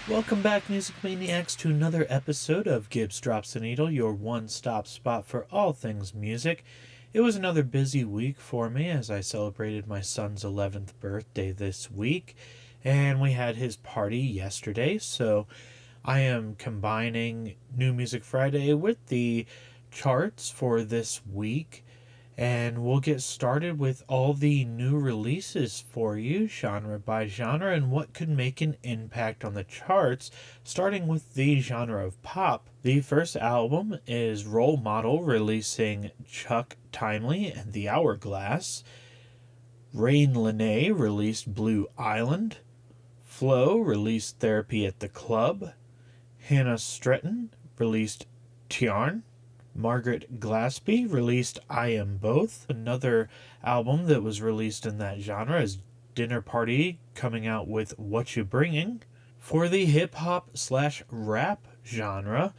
Welcome back, Music Maniacs, to another episode of Gibbs Drops the Needle, your one-stop spot for all things music. It was another busy week for me as I celebrated my son's 11th birthday this week, and we had his party yesterday, so I am combining New Music Friday with the charts for this week. And we'll get started with all the new releases for you, genre by genre, and what could make an impact on the charts, starting with the genre of pop. The first album is Role Model, releasing Chuck Timely and the Hourglass. Rain Lene released Blue Island. Flo released Therapy at the Club. Hannah Stretton released Tiarn. Margaret Glaspie released I Am Both. Another album that was released in that genre is Dinner Party, coming out with What You Bringing. For the hip-hop/rap genre,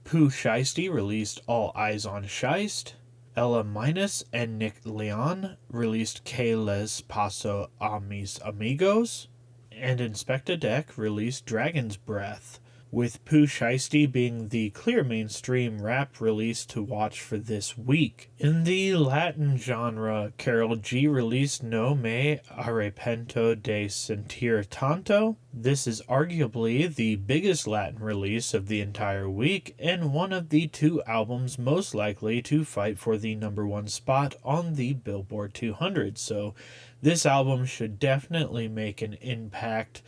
Pooh Shiesty released All Eyes on Shiest. Ella Minus and Nick Leon released Que Les Paso a Mis Amigos. And Inspecta Deck released Dragon's Breath, with Pooh Shiesty being the clear mainstream rap release to watch for this week. In the Latin genre, Karol G released No Me Arrepento de Sentir Tanto. This is arguably the biggest Latin release of the entire week, and one of the two albums most likely to fight for the #1 spot on the Billboard 200, so this album should definitely make an impact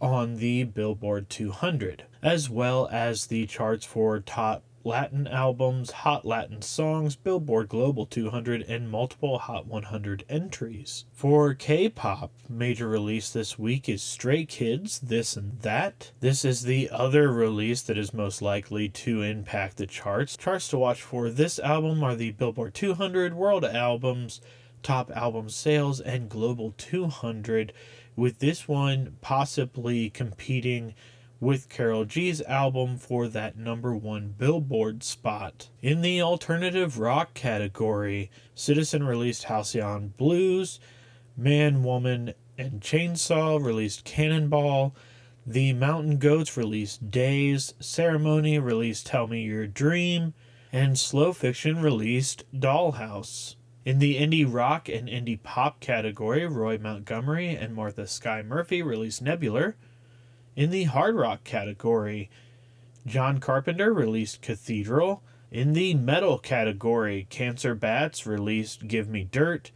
on the Billboard 200, as well as the charts for top Latin albums, hot Latin songs, Billboard Global 200, and multiple Hot 100 entries. For K-pop, major release this week is Stray Kids, This and That. This is the other release that is most likely to impact the charts. Charts to watch for this album are the Billboard 200, World Albums, Top Album Sales, and Global 200, with this one possibly competing with Karol G's album for that #1 Billboard spot. In the alternative rock category, Citizen released Halcyon Blues, Man, Woman, and Chainsaw released Cannonball, The Mountain Goats released Days, Ceremony released Tell Me Your Dream, and Slow Fiction released Dollhouse. In the indie rock and indie pop category, Roy Montgomery and Martha Skye Murphy released Nebular. In the hard rock category, John Carpenter released Cathedral. In the metal category, Cancer Bats released Give Me Dirt.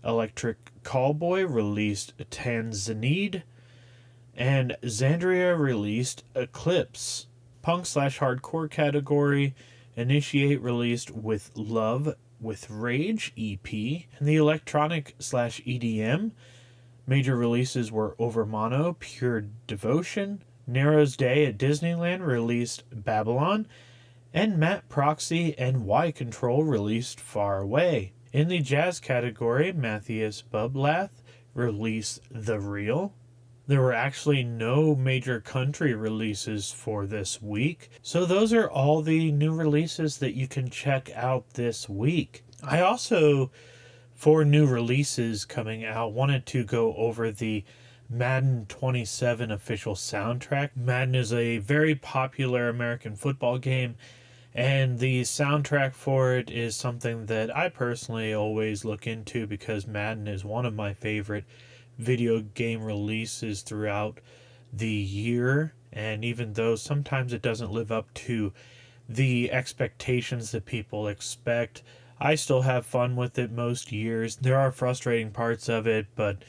Electric Callboy released Tanzanide. And Xandria released Eclipse. Punk/hardcore category, Initiate released With Love with Rage EP. And the electronic/EDM, major releases were Overmono, Pure Devotion. Narrow's Day at Disneyland released Babylon, and Matt Proxy and Y-Ctrl released Far Away. In the jazz category, Matthias Bublath released The Real. There were actually no major country releases for this week, so those are all the new releases that you can check out this week. I also, for new releases coming out, wanted to go over the Madden 27 official soundtrack. Madden is a very popular American football game, and the soundtrack for it is something that I personally always look into because Madden is one of my favorite video game releases throughout the year, and even though sometimes it doesn't live up to the expectations that people expect, I still have fun with it most years. There are frustrating parts of it, but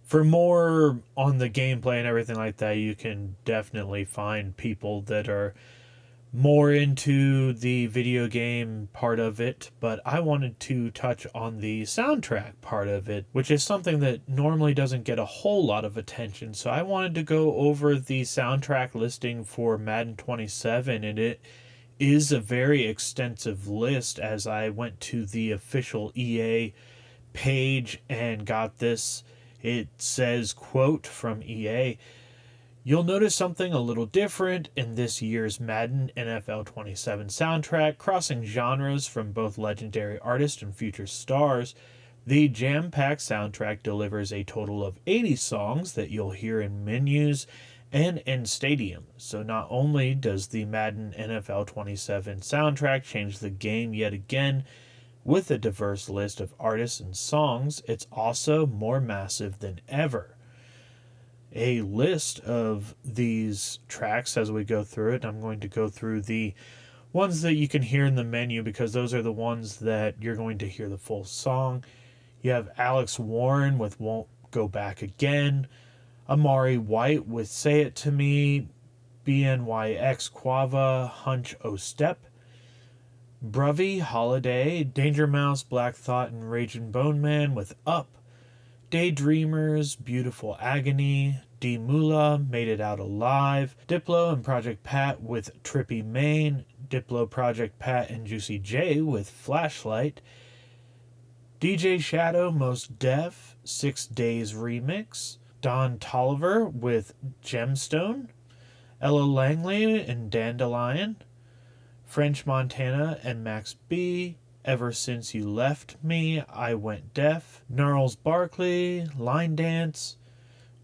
for more on the gameplay and everything like that, you can definitely find people that are more into the video game part of it, but I wanted to touch on the soundtrack part of it, which is something that normally doesn't get a whole lot of attention. So I wanted to go over the soundtrack listing for Madden 27, and it is a very extensive list. As I went to the official EA page and got this, it says, quote from EA, "You'll notice something a little different in this year's Madden NFL 27 soundtrack, crossing genres from both legendary artists and future stars. The jam-packed soundtrack delivers a total of 80 songs that you'll hear in menus and in stadium. So not only does the Madden NFL 27 soundtrack change the game yet again with a diverse list of artists and songs, it's also more massive than ever. A list of these tracks as we go through it. I'm going to go through the ones that you can hear in the menu because those are the ones that you're going to hear the full song. You have Alex Warren with Won't Go Back Again, Amari White with Say It To Me, BNYX Quava, Hunch O Step, Bruvy, Holiday, Danger Mouse, Black Thought, and Raging Bone Man with Up, Daydreamers, Beautiful Agony, D Mula, Made It Out Alive, Diplo and Project Pat with Trippy Main, Diplo, Project Pat, and Juicy J with Flashlight, DJ Shadow, Most Def, 6 Days Remix, Don Tolliver with Gemstone, Ella Langley and Dandelion, French Montana and Max B, Ever Since You Left Me, I Went Deaf, Gnarls Barkley, Line Dance,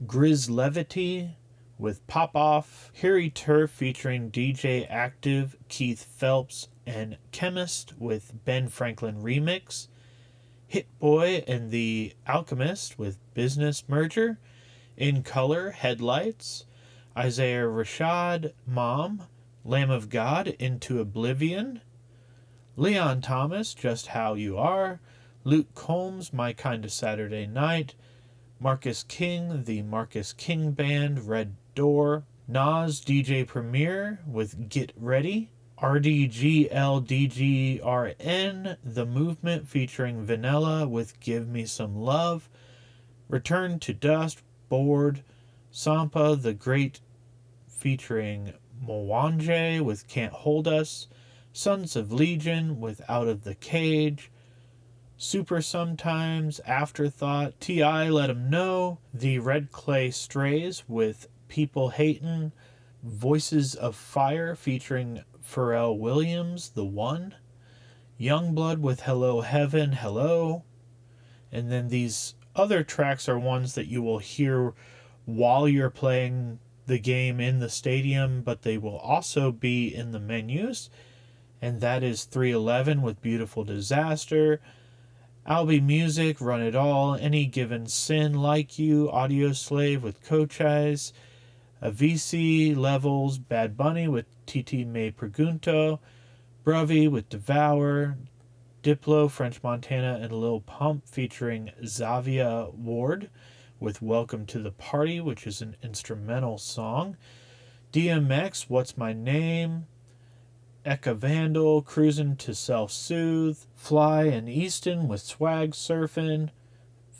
Grizz Levity with Pop Off, Harry Turf featuring DJ Active, Keith Phelps, and Chemist with Ben Franklin Remix, Hit Boy and The Alchemist with Business Merger, In Color, Headlights, Isaiah Rashad, Mom, Lamb of God, Into Oblivion, Leon Thomas, Just How You Are, Luke Combs, My Kind of Saturday Night, Marcus King, The Marcus King Band, Red Door, Nas, DJ Premier with Get Ready, RDGLDGRN, The Movement featuring Vanilla with Give Me Some Love, Return to Dust, Bored, Sampa the Great featuring Mwanje with Can't Hold Us, Sons of Legion with Out of the Cage, Super Sometimes, Afterthought, T.I. Let 'Em Know, The Red Clay Strays with People Hatin', Voices of Fire featuring Pharrell Williams, The One, Youngblood with Hello Heaven, Hello, and then these other tracks are ones that you will hear while you're playing the game in the stadium, but they will also be in the menus, and that is 311 with Beautiful Disaster, Albie Music, Run It All, Any Given Sin, Like You, Audio Slave with Coach Eyes, Avicii, Levels, Bad Bunny with Titi Me Pregunto, Bruvy with Devour, Diplo, French Montana, and Lil Pump featuring Zavia Ward with Welcome to the Party, which is an instrumental song, DMX, What's My Name, Eka Vandal, Cruisin' to Self-Soothe, Fly and Easton with Swag Surfin',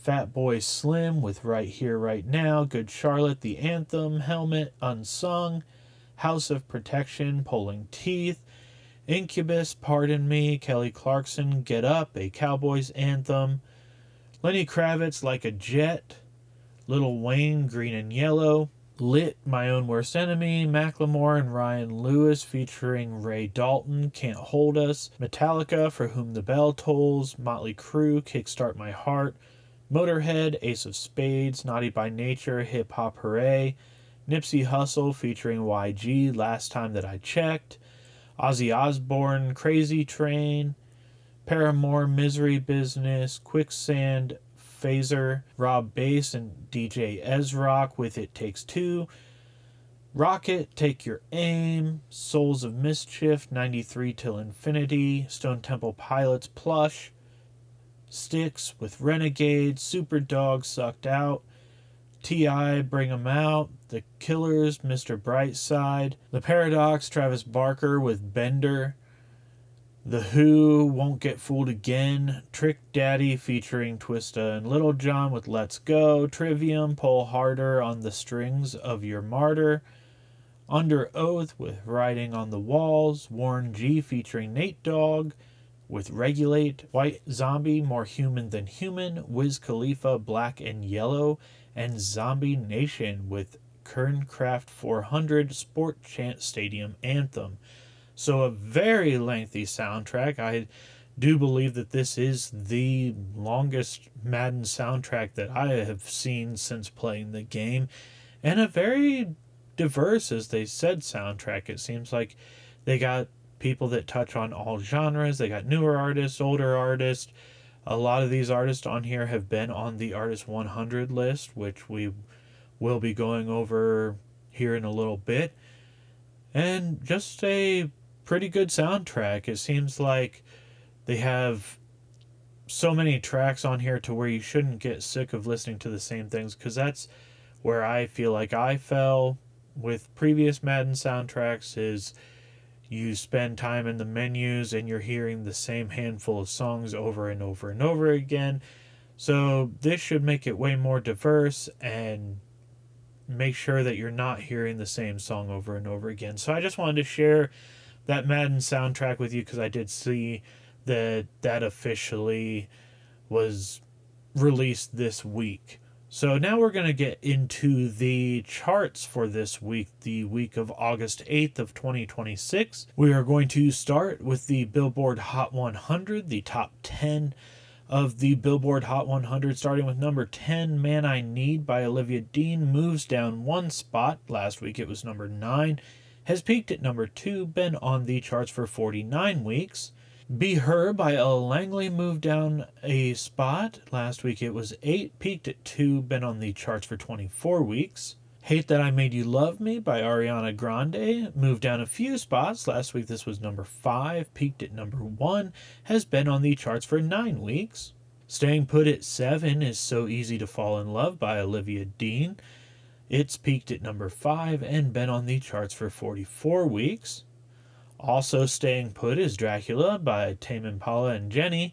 Fatboy Slim with Right Here, Right Now, Good Charlotte, The Anthem, Helmet, Unsung, House of Protection, Pulling Teeth, Incubus, Pardon Me, Kelly Clarkson, Get Up, A Cowboy's Anthem, Lenny Kravitz, Like a Jet, Lil Wayne, Green and Yellow, Lit, My Own Worst Enemy, Macklemore and Ryan Lewis featuring Ray Dalton, Can't Hold Us, Metallica, For Whom the Bell Tolls, Motley Crue, Kickstart My Heart, Motorhead, Ace of Spades, Naughty by Nature, Hip Hop Hooray, Nipsey Hussle featuring YG, Last Time That I Checked, Ozzy Osbourne, Crazy Train, Paramore, Misery Business, Quicksand, Phaser, Rob Bass and DJ Ezrock with It Takes Two, Rocket, Take Your Aim, Souls of Mischief, 93 Till Infinity, Stone Temple Pilots, Plush, Styx with Renegade, Superdog, Sucked Out, T.I., Bring 'Em Out, The Killers, Mr. Brightside, The Paradox, Travis Barker with Bender, The Who, Won't Get Fooled Again, Trick Daddy featuring Twista and Little John with Let's Go, Trivium, Pull Harder on the Strings of Your Martyr, Under Oath with Riding on the Walls, Warren G featuring Nate Dogg with Regulate, White Zombie, More Human Than Human, Wiz Khalifa, Black and Yellow, and Zombie Nation with Kerncraft 400 Sport Chant Stadium Anthem. So a very lengthy soundtrack. I do believe that this is the longest Madden soundtrack that I have seen since playing the game, and a very diverse as they said soundtrack. It seems like they got people that touch on all genres. They got newer artists, older artists. A lot of these artists on here have been on the Artist 100 list, which we will be going over here in a little bit. And just a pretty good soundtrack. It seems like they have so many tracks on here to where you shouldn't get sick of listening to the same things, because that's where I feel like I fell with previous Madden soundtracks. Is you spend time in the menus and you're hearing the same handful of songs over and over and over again. So this should make it way more diverse and make sure that you're not hearing the same song over and over again. So I just wanted to share that Madden soundtrack with you, because I did see that officially was released this week. So now we're going to get into the charts for this week, the week of August 8th of 2026. We are going to start with the Billboard Hot 100, the top 10 of the Billboard Hot 100, starting with number 10, Man I Need by Olivia Dean, moves down one spot. Last week it was number 9, has peaked at number 2, been on the charts for 49 weeks. Be Her by Ella Langley moved down a spot. Last week it was 8, peaked at 2, been on the charts for 24 weeks. Hate That I Made You Love Me by Ariana Grande moved down a few spots. Last week this was number 5, peaked at number 1, has been on the charts for 9 weeks. Staying put at 7 is So Easy to Fall in Love by Olivia Dean. It's peaked at number 5 and been on the charts for 44 weeks. Also staying put is Dracula by Tame Impala and Jenny.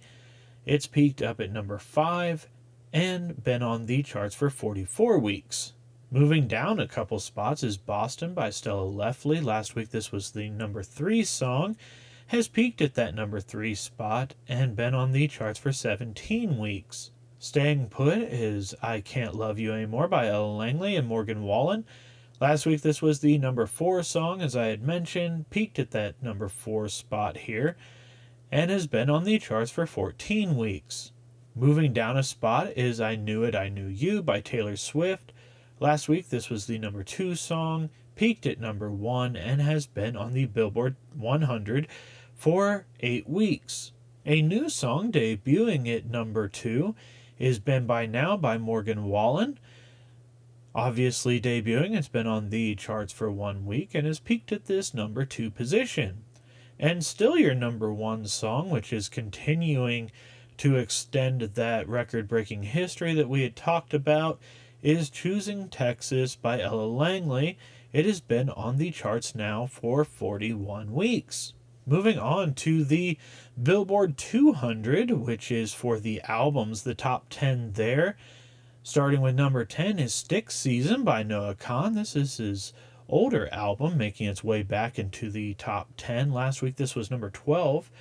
It's peaked up at number 5 and been on the charts for 44 weeks. Moving down a couple spots is Boston by Stella Lefley. Last week this was the number 3 song, has peaked at that number 3 spot and been on the charts for 17 weeks. Staying put is I Can't Love You Anymore by Ella Langley and Morgan Wallen. Last week this was the number 4 song, as I had mentioned, peaked at that number 4 spot here, and has been on the charts for 14 weeks. Moving down a spot is I Knew It, I Knew You by Taylor Swift. Last week this was the number 2 song, peaked at number 1, and has been on the Billboard 100 for 8 weeks. A new song debuting at number 2 is Been By Now by Morgan Wallen. Obviously debuting, it's been on the charts for 1 week and has peaked at this number 2 position. And still your number 1 song, which is continuing to extend that record-breaking history that we had talked about, is Choosing Texas by Ella Langley. It has been on the charts now for 41 weeks. Moving on to the Billboard 200, which is for the albums, the top 10 there. Starting with number 10 is Stick Season by Noah Kahan. This is his older album, making its way back into the top 10. Last week this was number 12,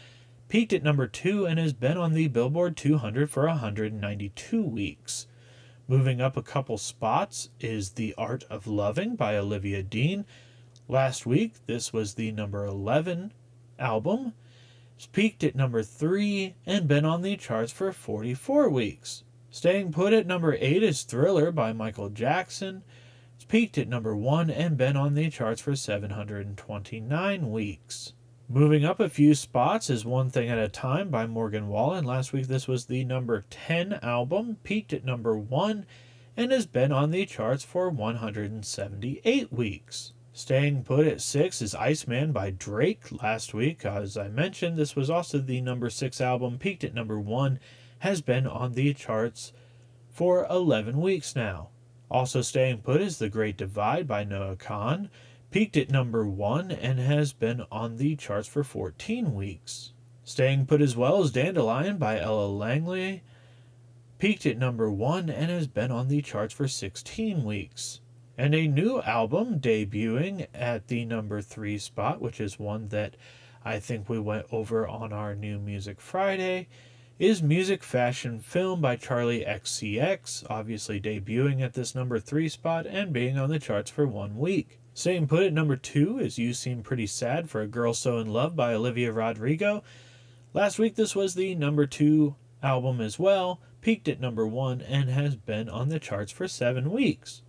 peaked at number 2, and has been on the Billboard 200 for 192 weeks. Moving up a couple spots is The Art of Loving by Olivia Dean. Last week this was the number 11 album. It's peaked at number 3 and been on the charts for 44 weeks. Staying put at number 8 is Thriller by Michael Jackson. It's peaked at number 1 and been on the charts for 729 weeks. Moving up a few spots is One Thing at a Time by Morgan Wallen. Last week this was the number 10 album, peaked at number 1, and has been on the charts for 178 weeks. Staying put at 6 is Iceman by Drake. Last week, as I mentioned, this was also the number 6 album, peaked at number 1, has been on the charts for 11 weeks now. Also staying put is The Great Divide by Noah Kahan, peaked at number 1 and has been on the charts for 14 weeks. Staying put as well is Dandelion by Ella Langley, peaked at number 1 and has been on the charts for 16 weeks. And a new album debuting at the number 3 spot, which is one that I think we went over on our New Music Friday, is Music Fashion Film by Charlie XCX, obviously debuting at this number 3 spot and being on the charts for 1 week. Staying put at number 2 is You Seem Pretty Sad for a Girl So in Love by Olivia Rodrigo. Last week this was the number 2 album as well, peaked at number 1 and has been on the charts for 7 weeks.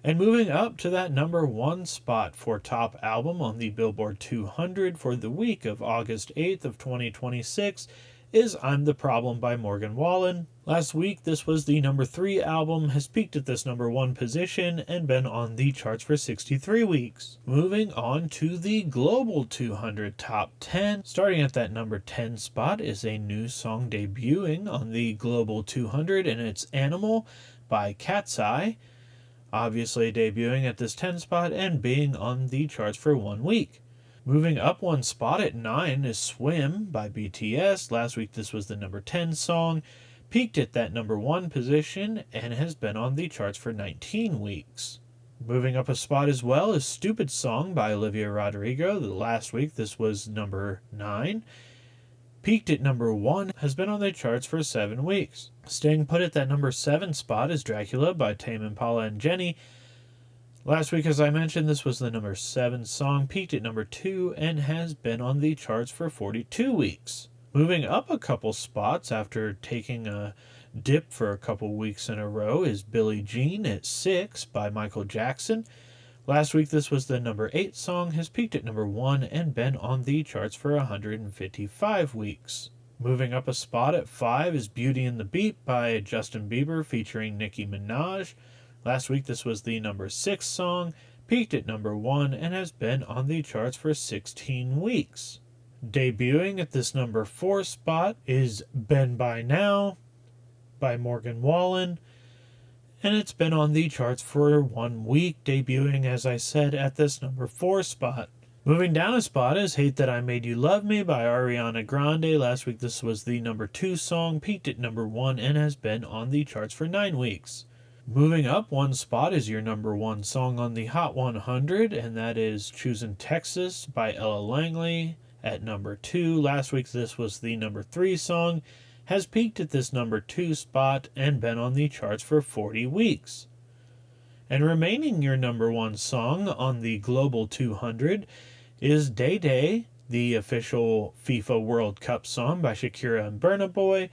And moving up to that number 1 spot for top album on the Billboard 200 for the week of August 8th of 2026 is I'm the Problem by Morgan Wallen. Last week this was the number 3 album, has peaked at this number 1 position and been on the charts for 63 weeks. Moving on to the Global 200 Top 10. Starting at that number 10 spot is a new song debuting on the Global 200, and it's Animal by Cat's Eye. Obviously debuting at this 10 spot and being on the charts for 1 week. Moving up 1 spot at 9 is Swim by BTS. Last week this was the number 10 song, peaked at that number 1 position, and has been on the charts for 19 weeks. Moving up a spot as well is Stupid Song by Olivia Rodrigo. Last week this was number 9. Peaked at number 1, has been on the charts for 7 weeks. Staying put at that number 7 spot is Dracula by Tame Impala and Jenny. Last week, as I mentioned, this was the number 7 song, peaked at number 2, and has been on the charts for 42 weeks. Moving up a couple spots after taking a dip for a couple weeks in a row is Billie Jean at 6 by Michael Jackson. Last week this was the number 8 song, has peaked at number 1 and been on the charts for 155 weeks. Moving up a spot at 5 is Beauty and the Beat by Justin Bieber featuring Nicki Minaj. Last week this was the number 6 song, peaked at number 1 and has been on the charts for 16 weeks. Debuting at this number 4 spot is Ben By Now by Morgan Wallen, and it's been on the charts for 1 week, debuting, as I said, at this number 4 spot. Moving down a spot is Hate That I Made You Love Me by Ariana Grande. Last week this was the number 2 song, peaked at number 1 and has been on the charts for 9 weeks. Moving up 1 spot is your number 1 song on the Hot 100, and that is Choosin' Texas by Ella Langley at number 2. Last week this was the number 3 song, has peaked at this number 2 spot and been on the charts for 40 weeks. And remaining your number 1 song on the Global 200 is Day Day, the official FIFA World Cup song by Shakira and Burna Boy.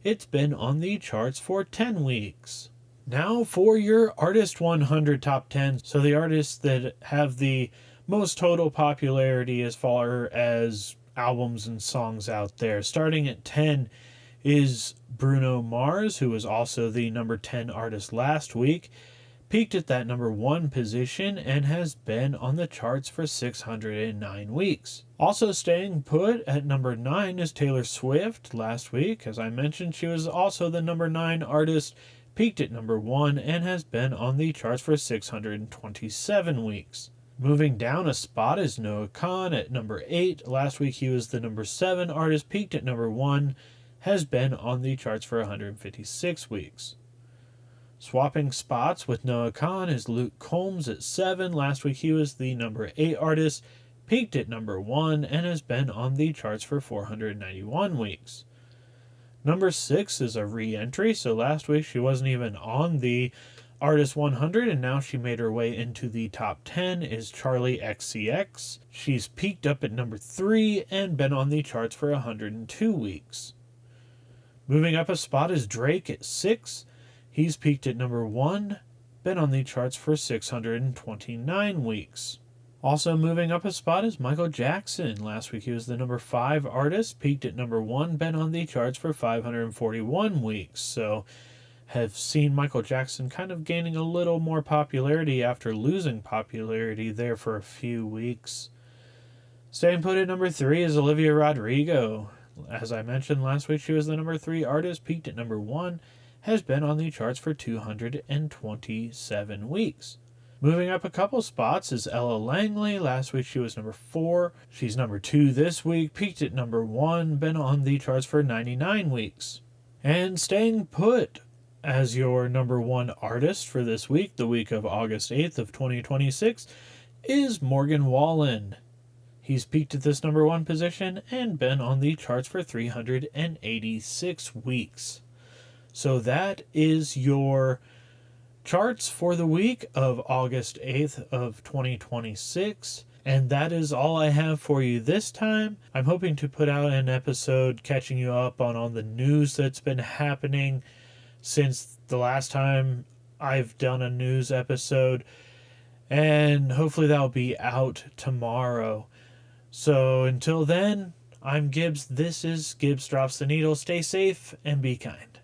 It's been on the charts for 10 weeks. Now for your Artist 100 Top 10. So the artists that have the most total popularity as far as albums and songs out there. Starting at 10 is Bruno Mars, who was also the number 10 artist last week. Peaked at that number 1 position and has been on the charts for 609 weeks. Also staying put at number 9 is Taylor Swift. Last week, as I mentioned, she was also the number 9 artist, peaked at number 1 and has been on the charts for 627 weeks. Moving down a spot is Noah Kahan at number 8. Last week he was the number 7 artist, peaked at number 1, has been on the charts for 156 weeks. Swapping spots with Noah Kahan is Luke Combs at 7. Last week he was the number 8 artist, peaked at number 1, and has been on the charts for 491 weeks. Number 6 is a re-entry, so last week she wasn't even on the Artist 100, and now she made her way into the top 10, is Charli XCX. She's peaked up at number 3 and been on the charts for 102 weeks. Moving up a spot is Drake at 6. He's peaked at number 1, been on the charts for 629 weeks. Also moving up a spot is Michael Jackson. Last week he was the number 5 artist, peaked at number 1, been on the charts for 541 weeks. So have seen Michael Jackson kind of gaining a little more popularity after losing popularity there for a few weeks. Staying put at number 3 is Olivia Rodrigo. As I mentioned last week, she was the number 3 artist, peaked at number 1, has been on the charts for 227 weeks. Moving up a couple spots is Ella Langley. Last week she was number 4. She's number 2 this week, peaked at number 1, been on the charts for 99 weeks. And staying put as your number 1 artist for this week, the week of August 8th of 2026, is Morgan Wallen. He's peaked at this number 1 position and been on the charts for 386 weeks. So that is your charts for the week of August 8th of 2026. And that is all I have for you this time. I'm hoping to put out an episode catching you up on all the news that's been happening since the last time I've done a news episode, and hopefully that'll be out tomorrow. So until then, I'm Gibbs. This is Gibbs Drops the Needle. Stay safe and be kind.